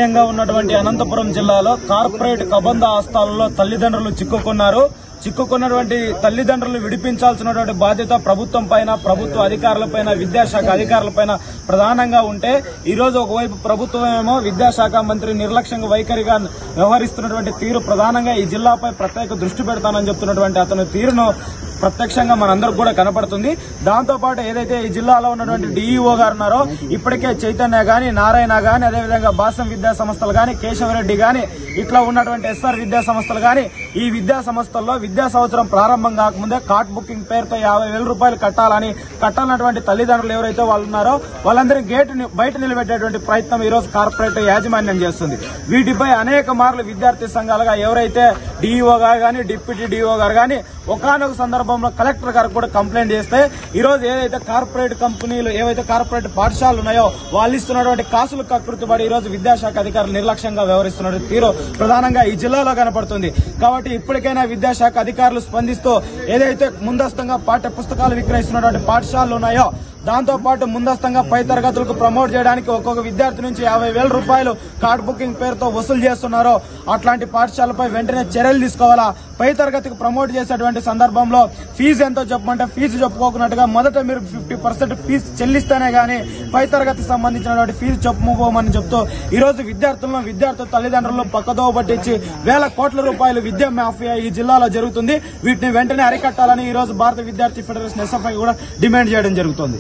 ఈశాన్యంగా ఉన్నటువంటి అనంతపురం జిల్లాలో కార్పొరేట్ కబంధ ఆస్థానంలో తల్లిదండ్రులు చిక్కుకున్నటువంటి తల్లిదండ్రులు విడిపించాల్సినటువంటి బాధ్యత ప్రభుత్వం పైన, ప్రభుత్వ అధికారులపైన, విద్యాశాఖ అధికారులపైన ప్రధానంగా ఉంటే ఈ రోజు ఒకవైపు ప్రభుత్వం ఏమో విద్యాశాఖ మంత్రి నిర్లక్ష్యంగా వైఖరిగా వ్యవహరిస్తున్నటువంటి తీరు ప్రధానంగా ఈ జిల్లాపై ప్రత్యేక దృష్టి పెడతానని చెప్తున్నటువంటి అతని తీరును ప్రత్యక్షంగా మనందరికి కూడా కనపడుతుంది. దాంతోపాటు ఏదైతే ఈ జిల్లాలో ఉన్నటువంటి డిఈఓ గారు ఉన్నారో ఇప్పటికే చైతన్య గాని, నారాయణ గాని, అదేవిధంగా భాసం విద్యా సంస్థలు గాని, కేశవరెడ్డి గాని, ఇట్లా ఉన్నటువంటి ఎస్ఆర్ విద్యా సంస్థలు గాని ఈ విద్యా సంస్థల్లో విద్యా సంవత్సరం ప్రారంభం కాకముందే కార్డ్ బుకింగ్ పేరుతో 50,000 రూపాయలు కట్టాలన్నటువంటి తల్లిదండ్రులు ఎవరైతే వాళ్ళు ఉన్నారో వాళ్ళందరినీ గేటు బయట నిలబెట్టేటువంటి ప్రయత్నం ఈ రోజు కార్పొరేట్ యాజమాన్యం చేస్తుంది. వీటిపై అనేక మార్లు విద్యార్థి సంఘాలుగా ఎవరైతే డిఈఓ గారు గాని, డిప్యూటీ డిఓ గారు గాని ఒకానొక సందర్భంలో కలెక్టర్ గారు కూడా కంప్లైంట్ చేస్తే ఈ రోజు ఏదైతే కార్పొరేట్ కంపెనీలు, ఏవైతే కార్పొరేట్ పాఠశాలలు ఉన్నాయో వాళ్ళు ఇస్తున్నటువంటి కాసులు కకృతిపడి ఈ రోజు విద్యాశాఖ అధికారులు నిర్లక్ష్యంగా వ్యవహరిస్తున్న తీరు ప్రధానంగా ఈ జిల్లాలో కనపడుతుంది. కాబట్టి ఇప్పటికైనా విద్యాశాఖ అధికారులు స్పందిస్తూ ఏదైతే ముందస్తుగా పాఠ్య పుస్తకాలు విక్రయిస్తున్నటువంటి పాఠశాలలు ఉన్నాయో దాంతోపాటు ముందస్తుగా పై తరగతులకు ప్రమోట్ చేయడానికి ఒక్కొక్క విద్యార్థి నుంచి 50,000 రూపాయలు కార్డ్ బుకింగ్ పేరుతో వసూలు చేస్తున్నారో అట్లాంటి పాఠశాలపై వెంటనే చర్యలు తీసుకోవాలా. పై తరగతికి ప్రమోట్ చేసేటువంటి సందర్భంలో ఫీజు ఎంతో చెప్పమంటే ఫీజు చెప్పుకోకున్నట్టుగా మొదట మీరు 50% ఫీజు చెల్లిస్తేనే గానీ పై తరగతికి సంబంధించినటువంటి ఫీజు చెప్పుకోమని చెప్తూ ఈ రోజు విద్యార్థుల తల్లిదండ్రులను పక్కదోవ పట్టించి వేల కోట్ల రూపాయలు విద్యా మాఫియా ఈ జిల్లాలో జరుగుతుంది. వీటిని వెంటనే అరికట్టాలని ఈ రోజు భారత విద్యార్థి ఫెడరేషన్ ఎస్ఎఫ్ఐ కూడా డిమాండ్ చేయడం జరుగుతుంది.